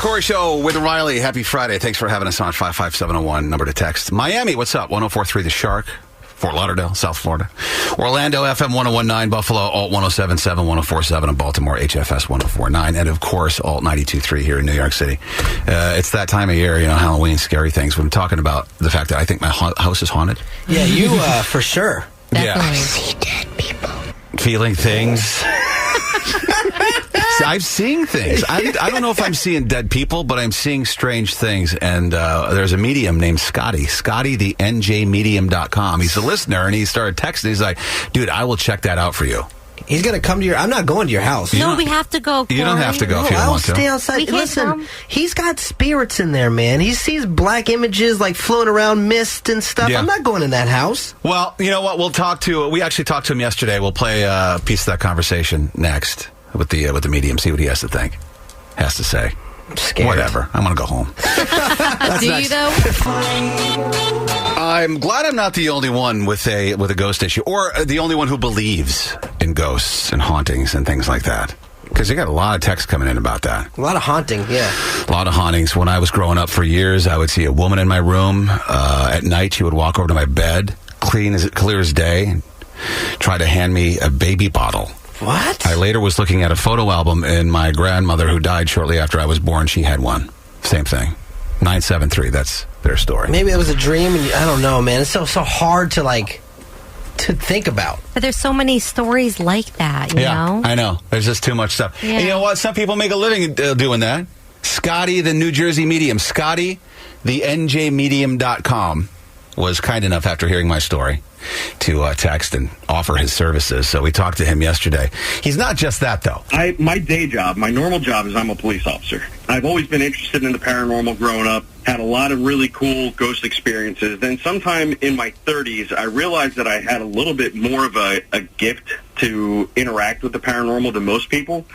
Corey Show with Riley. Happy Friday. Thanks for having us on 55701. Number to text. Miami, what's up? 104.3 The Shark. Fort Lauderdale, South Florida. Orlando, FM 1019. Buffalo, Alt 1077, 1047. And Baltimore, HFS 1049. And, of course, Alt 92.3 here in New York City. It's that time of year, Halloween, scary things. We're talking about the fact that I think my house is haunted. Yeah, you, for sure. Definitely. Yeah. See dead people. Feeling things. I'm seeing things. I don't know if I'm seeing dead people, but I'm seeing strange things. And there's a medium named Scotty. Scotty, the njmedium.com. He's a listener, and he started texting. He's like, dude, I will check that out for you. He's going to come to I'm not going to your house. No, we have to go, Corey. You don't have to go if you don't want to. I'll stay outside. We can't Listen, come. he's got spirits in there, man. He sees black images like floating around, mist and stuff. Yeah. I'm not going in that house. Well, you know what? We actually talked to him yesterday. We'll play a piece of that conversation next with the medium, see what he has to think, has to say. I'm scared. Whatever. I'm going to go home. Do you, though? I'm glad I'm not the only one with a ghost issue, or the only one who believes in ghosts and hauntings and things like that. Because you got a lot of texts coming in about that. A lot of haunting, yeah. A lot of hauntings. When I was growing up for years, I would see a woman in my room. At night, she would walk over to my bed, clear as day, and try to hand me a baby bottle. What? I later was looking at a photo album, and my grandmother, who died shortly after I was born, she had one. Same thing. 973, that's their story. Maybe it was a dream, and I don't know, man. It's so hard to think about. But there's so many stories like that, you know? I know. There's just too much stuff. Yeah. And you know what? Some people make a living doing that. Scotty, the New Jersey medium. Scotty, the njmedium.com, was kind enough after hearing my story to text and offer his services. So we talked to him yesterday. He's not just that, though. My day job, my normal job is I'm a police officer. I've always been interested in the paranormal growing up, had a lot of really cool ghost experiences. Then sometime in my 30s, I realized that I had a little bit more of a gift to interact with the paranormal than most people.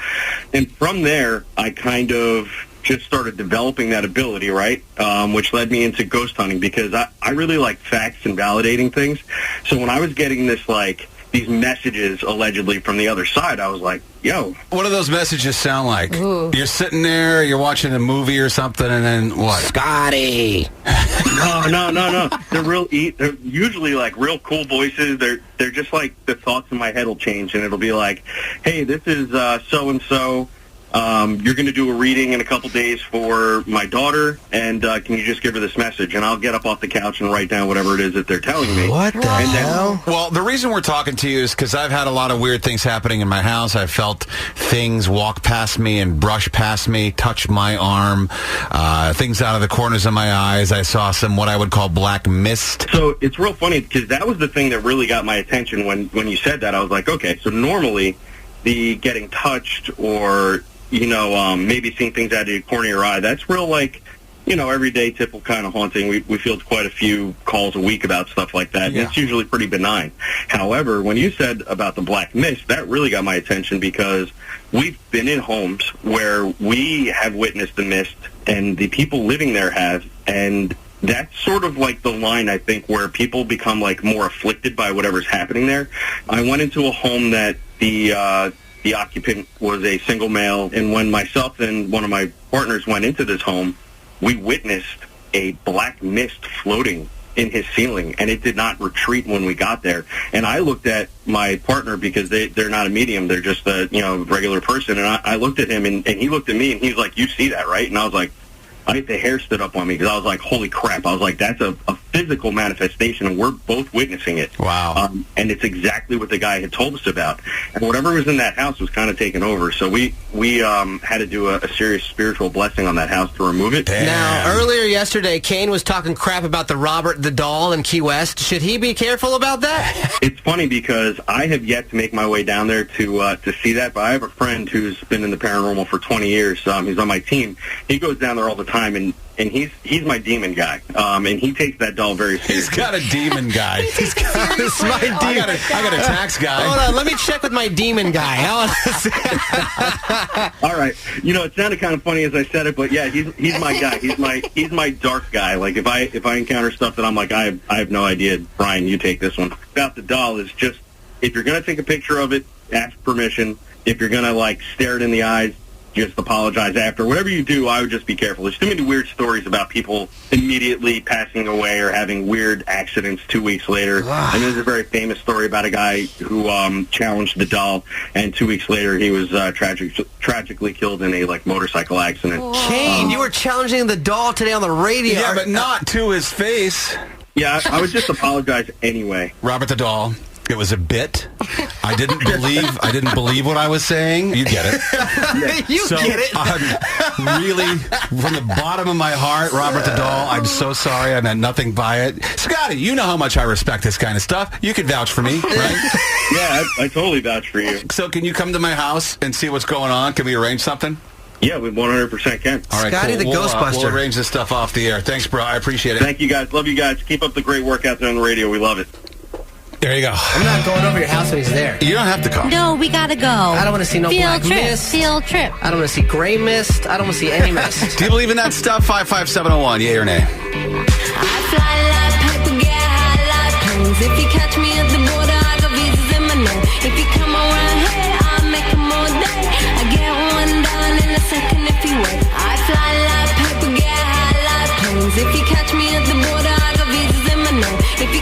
And from there, I kind of just started developing that ability, right? Which led me into ghost hunting, because I really like facts and validating things. So when I was getting these messages allegedly from the other side, I was like, yo. What do those messages sound like? Ooh. You're sitting there, you're watching a movie or something, and then what? Scotty. No. They're usually real cool voices. They're just the thoughts in my head will change, and it'll be like, hey, this is so-and-so. You're going to do a reading in a couple days for my daughter, and can you just give her this message? And I'll get up off the couch and write down whatever it is that they're telling me. What the hell? Well, the reason we're talking to you is because I've had a lot of weird things happening in my house. I've felt things walk past me and brush past me, touch my arm, things out of the corners of my eyes. I saw some what I would call black mist. So it's real funny, because that was the thing that really got my attention when you said that. I was like, okay, so normally the getting touched or maybe seeing things out of the corner of your eye, that's real, everyday typical kind of haunting. We field quite a few calls a week about stuff like that. Yeah. It's usually pretty benign. However, when you said about the black mist, that really got my attention, because we've been in homes where we have witnessed the mist, and the people living there have, and that's sort of the line, I think, where people become more afflicted by whatever's happening there. I went into a home that the occupant was a single male, and when myself and one of my partners went into this home, we witnessed a black mist floating in his ceiling, and it did not retreat when we got there. And I looked at my partner, because they're not a medium, they're just a regular person, and I looked at him, and he looked at me, and he's like, you see that, right? And I was like, the hair stood up on me, because I was like, holy crap. I was like, that's a physical manifestation, and we're both witnessing it. Wow. And it's exactly what the guy had told us about. And whatever was in that house was kind of taken over. So we had to do a serious spiritual blessing on that house to remove it. Damn. Now, earlier yesterday, Kane was talking crap about the Robert the Doll in Key West. Should he be careful about that? It's funny, because I have yet to make my way down there to see that, but I have a friend who's been in the paranormal for 20 years. He's on my team. He goes down there all the time, and he's my demon guy, and he takes that doll very seriously. He's got a demon guy. He's my demon. I got a tax guy. Hold on, let me check with my demon guy. All right, it sounded kind of funny as I said it, but yeah, he's my guy. He's my dark guy. If I encounter stuff that I'm like, I have no idea, Brian, you take this one. About the doll is just, if you're gonna take a picture of it, ask permission. If you're gonna stare it in the eyes, just apologize after. Whatever you do, I would just be careful. There's too many weird stories about people immediately passing away or having weird accidents 2 weeks later. And there's a very famous story about a guy who challenged the doll, and 2 weeks later he was tragically killed in a motorcycle accident. Kane, you were challenging the doll today on the radio. Yeah, but not to his face. Yeah, I would just apologize anyway. Robert the doll. It was a bit. I didn't believe what I was saying. You get it. Get it. I'm really, from the bottom of my heart, Robert the doll, I'm so sorry. I meant nothing by it. Scotty, you know how much I respect this kind of stuff. You could vouch for me, right? Yeah, I totally vouch for you. So can you come to my house and see what's going on? Can we arrange something? Yeah, we 100% can. All right, Scotty cool. the Ghostbuster. We'll arrange this stuff off the air. Thanks, bro. I appreciate it. Thank you, guys. Love you guys. Keep up the great work out there on the radio. We love it. There you go. I'm not going over your house when he's there. You don't have to come. No, we gotta go. I don't want to see no black mist. Field trip. I don't want to see gray mist. I don't want to see any mist. Do you believe in that stuff? 55701, yay or nay? I fly like paper, get high like planes. If you catch me at the border, I got visas in my name. If you come around here, I'll make 'em all day. I get one done in a second.